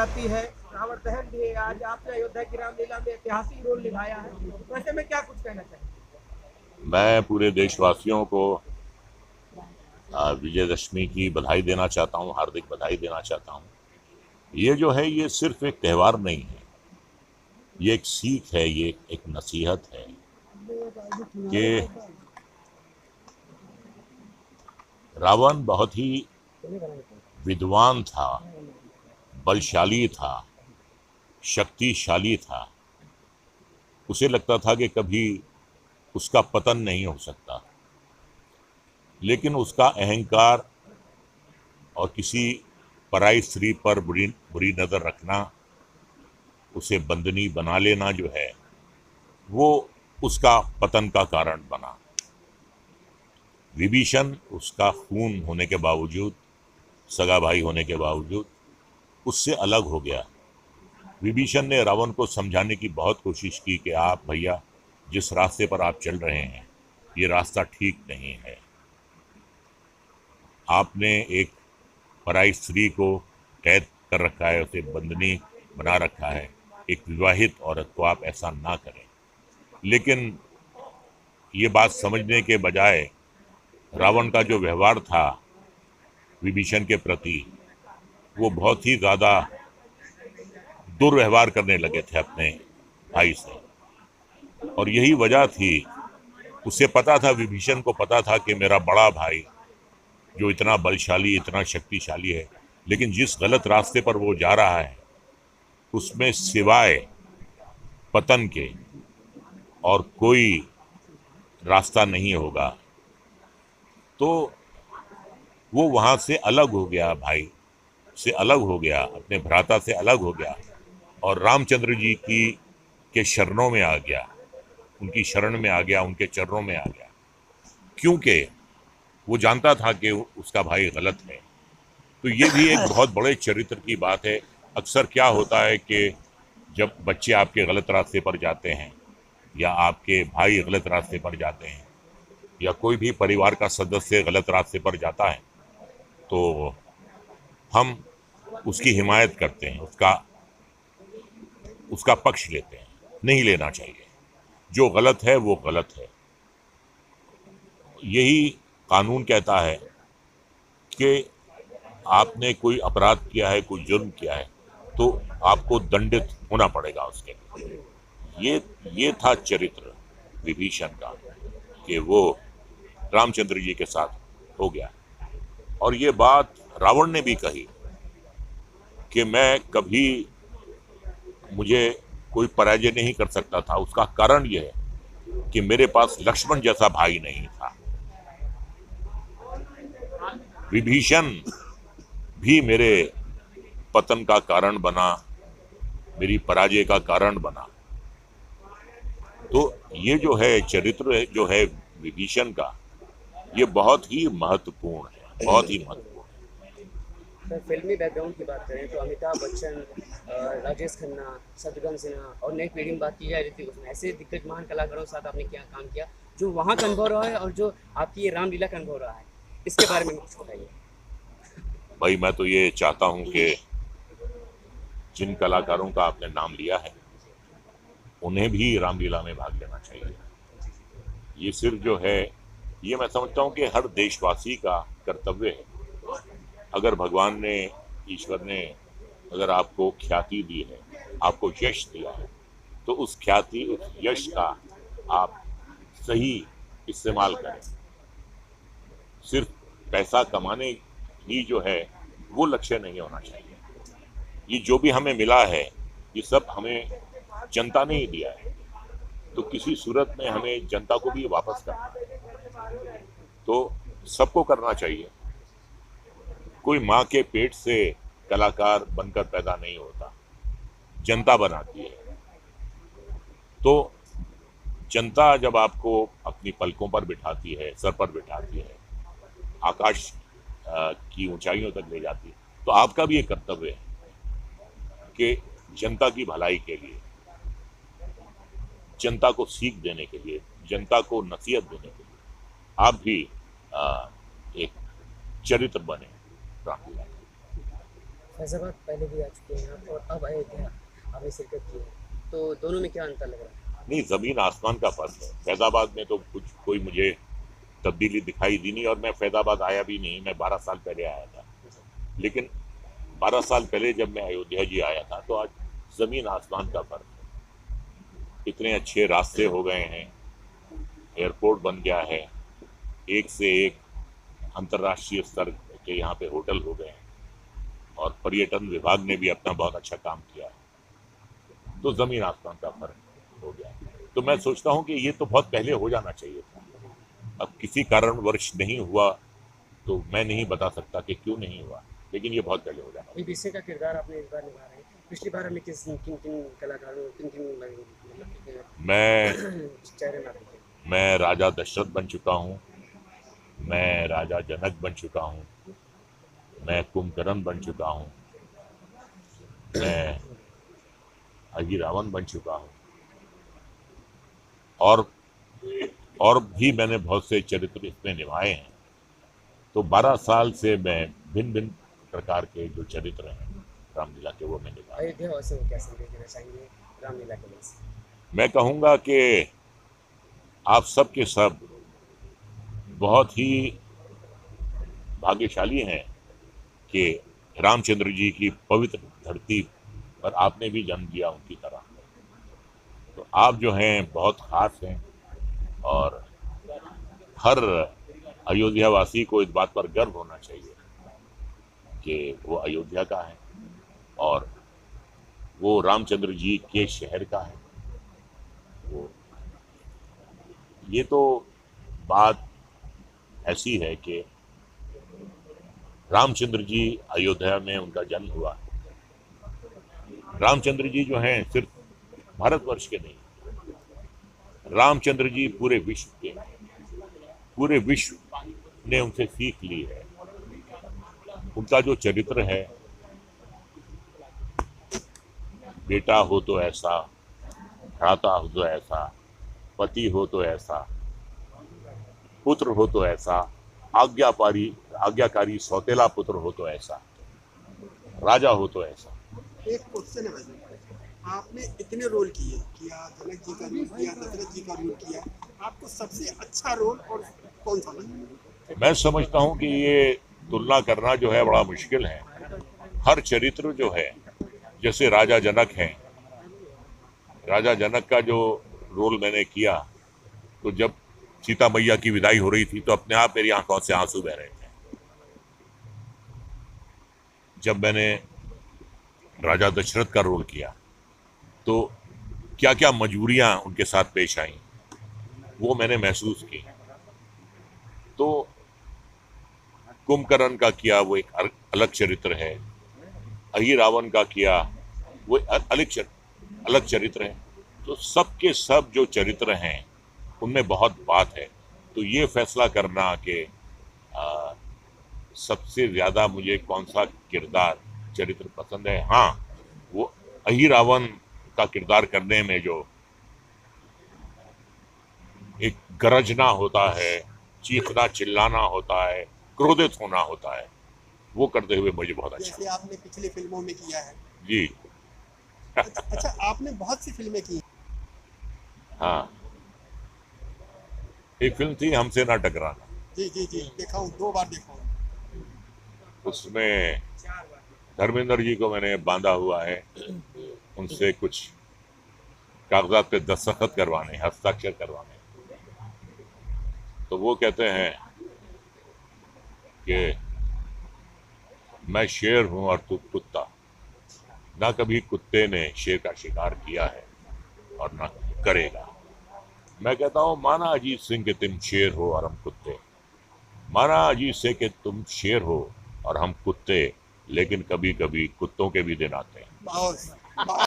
जाती है, रावण दहन भी है आज। आपने अयोध्या की रामलीला में ऐतिहासिक रोल निभाया है, तो ऐसे में क्या कुछ कहना चाहिए? मैं पूरे देशवासियों को विजयदशमी की बधाई देना चाहता हूँ, हार्दिक बधाई देना चाहता हूँ। ये जो है ये सिर्फ एक त्यौहार नहीं है, ये एक सीख है, ये एक नसीहत है कि रावण बहुत ही विद्वान था, बलशाली था, शक्तिशाली था। उसे लगता था कि कभी उसका पतन नहीं हो सकता, लेकिन उसका अहंकार और किसी पराई स्त्री पर बुरी बुरी नज़र रखना, उसे बंदनी बना लेना जो है वो उसका पतन का कारण बना। विभीषण उसका खून होने के बावजूद, सगा भाई होने के बावजूद उससे अलग हो गया। विभीषण ने रावण को समझाने की बहुत कोशिश की कि आप भैया, जिस रास्ते पर आप चल रहे हैं ये रास्ता ठीक नहीं है। आपने एक पराई स्त्री को कैद कर रखा है, उसे बंदनी बना रखा है। एक विवाहित औरत को आप ऐसा ना करें। लेकिन ये बात समझने के बजाय रावण का जो व्यवहार था विभीषण के प्रति, वो बहुत ही ज़्यादा दुर्व्यवहार करने लगे थे अपने भाई से। और यही वजह थी, उसे पता था, विभीषण को पता था कि मेरा बड़ा भाई जो इतना बलशाली, इतना शक्तिशाली है, लेकिन जिस गलत रास्ते पर वो जा रहा है उसमें सिवाय पतन के और कोई रास्ता नहीं होगा। तो वो वहाँ से अलग हो गया, भाई से अलग हो गया, अपने भ्राता से अलग हो गया और रामचंद्र जी की के शरणों में आ गया, उनकी शरण में आ गया, उनके चरणों में आ गया, क्योंकि वो जानता था कि उसका भाई गलत है। तो ये भी एक बहुत बड़े चरित्र की बात है। अक्सर क्या होता है कि जब बच्चे आपके गलत रास्ते पर जाते हैं या आपके भाई गलत रास्ते पर जाते हैं या कोई भी परिवार का सदस्य गलत रास्ते पर जाता है, तो हम उसकी हिमायत करते हैं, उसका पक्ष लेते हैं। नहीं लेना चाहिए, जो गलत है वो गलत है। यही कानून कहता है कि आपने कोई अपराध किया है, कोई जुर्म किया है, तो आपको दंडित होना पड़ेगा उसके लिए। ये था चरित्र विभीषण का कि वो रामचंद्र जी के साथ हो गया। और ये बात रावण ने भी कही कि मैं कभी, मुझे कोई पराजय नहीं कर सकता था। उसका कारण यह है कि मेरे पास लक्ष्मण जैसा भाई नहीं था। विभीषण भी मेरे पतन का कारण बना, मेरी पराजय का कारण बना। तो ये जो है चरित्र जो है विभीषण का, ये बहुत ही महत्वपूर्ण है, बहुत ही महत्वपूर्ण। सर, फिल्मी बैकग्राउंड की बात करें तो अमिताभ बच्चन, राजेश खन्ना, शत्रुघ्न सिन्हा और नई पीढ़ी में बात की जाए ऋतिक रोशन, ऐसे दिग्गज महान कलाकारों के साथ आपने क्या काम किया जो वहाँ का अनुभव रहा है और जो आपकी ये रामलीला का अनुभव रहा है, इसके बारे में कुछ बताइए। भाई मैं तो ये चाहता हूं कि जिन कलाकारों का आपने नाम लिया है उन्हें भी रामलीला में भाग लेना चाहिए। ये सिर्फ जो है, ये मैं समझता हूँ कि हर देशवासी का कर्तव्य है। अगर भगवान ने, ईश्वर ने अगर आपको ख्याति दी है, आपको यश दिया है, तो उस ख्याति, उस यश का आप सही इस्तेमाल करें। सिर्फ पैसा कमाने ही जो है वो लक्ष्य नहीं होना चाहिए। ये जो भी हमें मिला है ये सब हमें जनता ने ही दिया है, तो किसी सूरत में हमें जनता को भी वापस करना है। तो सबको करना चाहिए। कोई माँ के पेट से कलाकार बनकर पैदा नहीं होता, जनता बनाती है। तो जनता जब आपको अपनी पलकों पर बिठाती है, सर पर बिठाती है, आकाश की ऊंचाइयों तक ले जाती है, तो आपका भी एक कर्तव्य है कि जनता की भलाई के लिए, जनता को सीख देने के लिए, जनता को नसीहत देने के लिए आप भी एक चरित्र बने रामलीला। फैज़ाबाद पहले भी आ चुके हैं आप और अब अयोध्या आपने शिरकत की है, तो दोनों में क्या अंतर लग रहा है? नहीं, जमीन आसमान का फर्क है। फैजाबाद में तो कुछ कोई मुझे तब्दीली दिखाई दी नहीं, और मैं फैजाबाद आया भी नहीं। मैं 12 साल पहले आया था, लेकिन 12 साल पहले जब मैं अयोध्या जी आया था तो आज जमीन आसमान का फर्क है। इतने अच्छे रास्ते हो गए हैं, एयरपोर्ट बन गया है, एक से एक अंतर्राष्ट्रीय स्तर के यहाँ पे होटल हो गए हैं, और पर्यटन विभाग ने भी अपना बहुत अच्छा काम किया है। तो जमीन आसमान का फर्क हो गया। तो मैं सोचता हूँ कि ये तो बहुत पहले हो जाना चाहिए था। अब किसी कारणवश नहीं हुआ तो मैं नहीं बता सकता कि क्यों नहीं हुआ, लेकिन ये बहुत पहले हो जाना। ये विषय का किरदार आपने इस बार निभा रहे हैं, पिछली बार हमें किन किन कलाकारों किन मतलब मैं चेहरे में आते थे? मैं राजा दशरथ बन चुका हूँ, मैं राजा जनक बन चुका हूँ, मैं कुंभकर्ण बन चुका हूँ, मैं अहिरावण बन चुका हूँ, और भी मैंने बहुत से चरित्र इसमें निभाए हैं। तो 12 साल से मैं भिन्न भिन्न प्रकार के जो चरित्र हैं रामलीला के, वो मैं निभा रहा हूं। अयोध्या वासियों को क्या संदेश देना चाहेंगे रामलीला के लिए? मैं कहूँगा कि आप सब के सब बहुत ही भाग्यशाली हैं कि रामचंद्र जी की पवित्र धरती पर आपने भी जन्म लिया उनकी तरह। तो आप जो हैं बहुत खास हैं, और हर अयोध्या वासी को इस बात पर गर्व होना चाहिए कि वो अयोध्या का है और वो रामचंद्र जी के शहर का है। वो ये तो बात ऐसी है कि रामचंद्र जी अयोध्या में उनका जन्म हुआ। रामचंद्र जी जो हैं सिर्फ भारतवर्ष के नहीं, रामचंद्र जी पूरे विश्व के, पूरे विश्व ने उनसे सीख ली है। उनका जो चरित्र है, बेटा हो तो ऐसा, भ्राता हो तो ऐसा, पति हो तो ऐसा, पुत्र हो तो ऐसा, आज्ञाकारी सौतेला पुत्र हो तो ऐसा, राजा हो तो ऐसा। एक क्वेश्चन है वैसे, आपने इतने रोल किया, जनक जी का रोल किया, दशरथ जी का रोल किया, आपको सबसे अच्छा रोल और कौन सा लगा? मैं समझता हूँ कि ये तुलना करना जो है बड़ा मुश्किल है। हर चरित्र जो है, जैसे राजा जनक हैं, राजा जनक का जो रोल मैंने किया, तो जब सीता मैया की विदाई हो रही थी तो अपने आप मेरी आंखों से आंसू बह रहे थे। जब मैंने राजा दशरथ का रोल किया तो क्या क्या मजबूरियां उनके साथ पेश आई, वो मैंने महसूस की। तो कुंभकर्ण का किया वो एक अलग चरित्र है, अहिरावण का किया वो अलग चरित्र है। तो सबके सब जो चरित्र हैं उनमें बहुत बात है। तो ये फैसला करना कि सबसे ज्यादा मुझे कौन सा किरदार चरित्र पसंद है, हाँ, वो अहिरावण का किरदार करने में जो एक गरजना होता है, चीखना चिल्लाना होता है, क्रोधित होना होता है, वो करते हुए मुझे बहुत अच्छा। जैसे आपने पिछली फिल्मों में किया है। जी। अच्छा, आपने बहुत सी फिल्में की। हाँ, एक फिल्म थी हमसे ना टकराना। जी जी जी, देखा हूँ, 2 बार देखा हूँ। उसमें धर्मेंद्र जी को मैंने बांधा हुआ है, उनसे कुछ कागजात पे दस्तखत करवाने, हस्ताक्षर करवाने। तो वो कहते हैं कि मैं शेर हूं और तू कुत्ता, ना कभी कुत्ते ने शेर का शिकार किया है और ना करेगा। मैं कहता हूं माना अजीत सिंह के तुम शेर हो और हम कुत्ते, माना अजीत सिंह के तुम शेर हो और हम कुत्ते, लेकिन कभी कभी कुत्तों के भी दिन आते हैं। बहुत